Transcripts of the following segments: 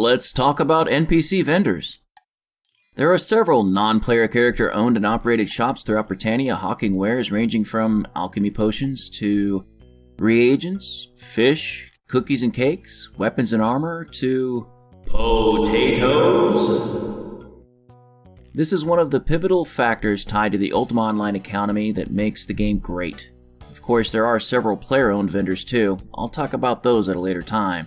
Let's talk about NPC vendors. There are several non-player character owned and operated shops throughout Britannia hawking wares ranging from alchemy potions to reagents, fish, cookies and cakes, weapons and armor, to potatoes. This is one of the pivotal factors tied to the Ultima Online economy that makes the game great. Of course, there are several player-owned vendors too. I'll talk about those at a later time.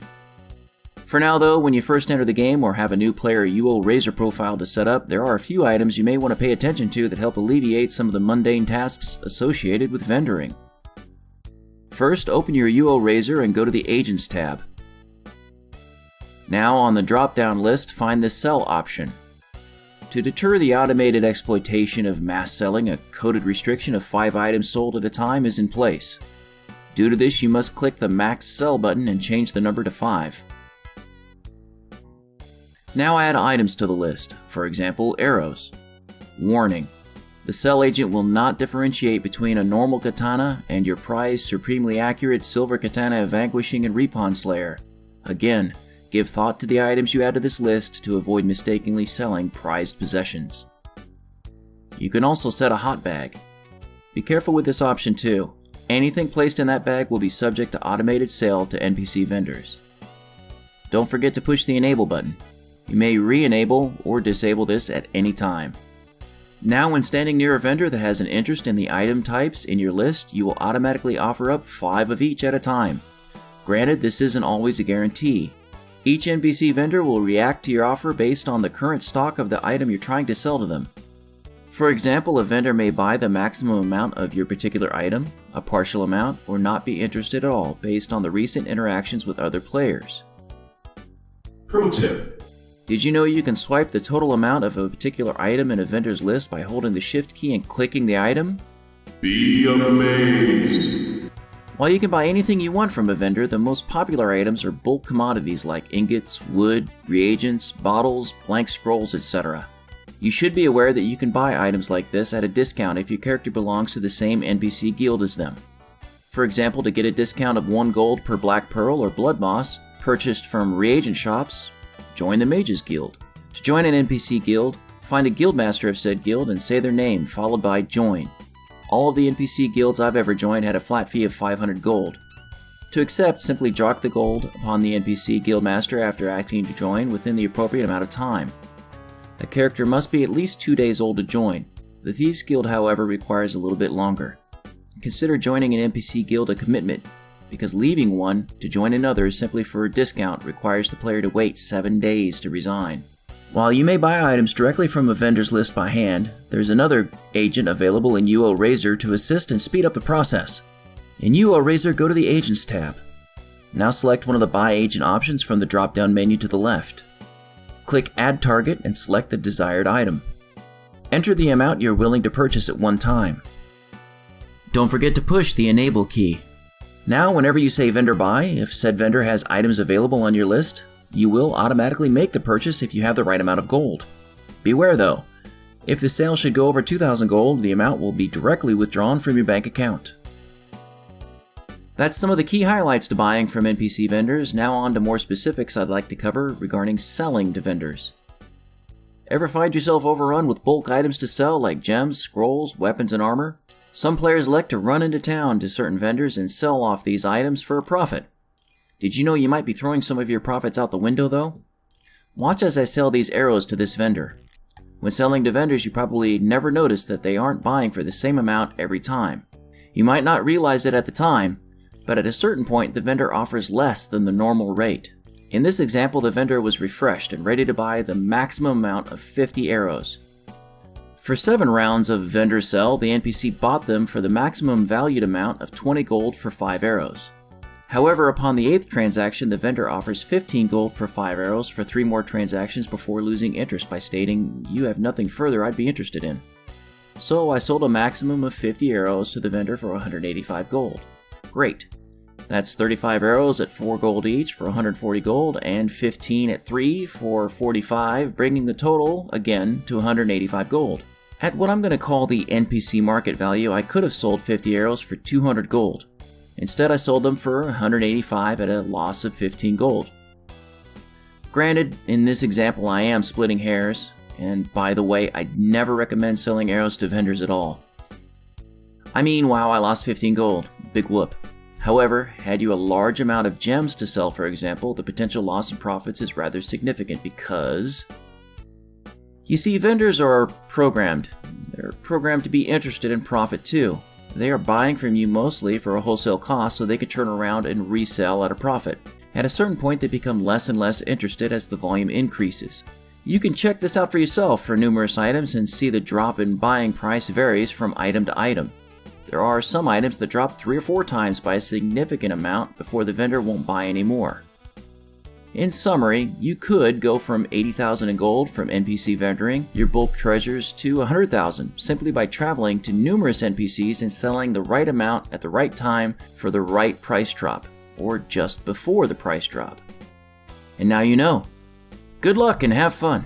For now though, when you first enter the game or have a new player wylwrk profile to set up, there are a few items you may want to pay attention to that help alleviate some of the mundane tasks associated with vendoring. First, open your wylwrk and go to the Agents tab. Now on the drop-down list, find the Sell option. To deter the automated exploitation of mass selling, a coded restriction of 5 items sold at a time is in place. Due to this, you must click the Max Sell button and change the number to 5. Now add items to the list, for example, arrows. Warning: the sell agent will not differentiate between a normal katana and your prized supremely accurate silver katana of Vanquishing and Repawn Slayer. Again, give thought to the items you add to this list to avoid mistakenly selling prized possessions. You can also set a hot bag. Be careful with this option too. Anything placed in that bag will be subject to automated sale to NPC vendors. Don't forget to push the Enable button. You may re-enable or disable this at any time. Now when standing near a vendor that has an interest in the item types in your list, you will automatically offer up 5 of each at a time. Granted, this isn't always a guarantee. Each NPC vendor will react to your offer based on the current stock of the item you're trying to sell to them. For example, a vendor may buy the maximum amount of your particular item, a partial amount, or not be interested at all based on the recent interactions with other players. Pro tip: did you know you can swipe the total amount of a particular item in a vendor's list by holding the Shift key and clicking the item? Be amazed! While you can buy anything you want from a vendor, the most popular items are bulk commodities like ingots, wood, reagents, bottles, blank scrolls, etc. You should be aware that you can buy items like this at a discount if your character belongs to the same NPC guild as them. For example, to get a discount of 1 gold per black pearl or blood moss purchased from reagent shops, join the Mages Guild. To join an NPC guild, find a guildmaster of said guild and say their name, followed by join. All of the NPC guilds I've ever joined had a flat fee of 500 gold. To accept, simply drop the gold upon the NPC guildmaster after asking to join within the appropriate amount of time. A character must be at least 2 days old to join. The Thieves Guild, however, requires a little bit longer. Consider joining an NPC guild a commitment, because leaving one to join another simply for a discount requires the player to wait 7 days to resign. While you may buy items directly from a vendor's list by hand, there's another agent available in wylwrk to assist and speed up the process. In wylwrk, go to the Agents tab. Now select one of the Buy Agent options from the drop-down menu to the left. Click Add Target and select the desired item. Enter the amount you're willing to purchase at one time. Don't forget to push the Enable key. Now, whenever you say vendor buy, if said vendor has items available on your list, you will automatically make the purchase if you have the right amount of gold. Beware though, if the sale should go over 2,000 gold, the amount will be directly withdrawn from your bank account. That's some of the key highlights to buying from NPC vendors. Now on to more specifics I'd like to cover regarding selling to vendors. Ever find yourself overrun with bulk items to sell like gems, scrolls, weapons, and armor? Some players elect to run into town to certain vendors and sell off these items for a profit. Did you know you might be throwing some of your profits out the window though? Watch as I sell these arrows to this vendor. When selling to vendors, you probably never notice that they aren't buying for the same amount every time. You might not realize it at the time, but at a certain point the vendor offers less than the normal rate. In this example, the vendor was refreshed and ready to buy the maximum amount of 50 arrows. For 7 rounds of vendor sell, the NPC bought them for the maximum valued amount of 20 gold for 5 arrows. However, upon the 8th transaction, the vendor offers 15 gold for 5 arrows for 3 more transactions before losing interest by stating, "You have nothing further I'd be interested in." So I sold a maximum of 50 arrows to the vendor for 185 gold. Great. That's 35 arrows at 4 gold each for 140 gold, and 15 at 3 for 45, bringing the total, again, to 185 gold. At what I'm going to call the NPC market value, I could have sold 50 arrows for 200 gold. Instead, I sold them for 185 at a loss of 15 gold. Granted, in this example I am splitting hairs, and by the way, I'd never recommend selling arrows to vendors at all. I mean, wow, I lost 15 gold. Big whoop. However, had you a large amount of gems to sell, for example, the potential loss in profits is rather significant because... You see, vendors are programmed. They're programmed to be interested in profit too. They are buying from you mostly for a wholesale cost so they can turn around and resell at a profit. At a certain point, they become less and less interested as the volume increases. You can check this out for yourself for numerous items and see the drop in buying price varies from item to item. There are some items that drop 3 or 4 times by a significant amount before the vendor won't buy anymore. In summary, you could go from 80,000 in gold from NPC vendoring your bulk treasures to 100,000 simply by traveling to numerous NPCs and selling the right amount at the right time for the right price drop, or just before the price drop. And now you know. Good luck and have fun!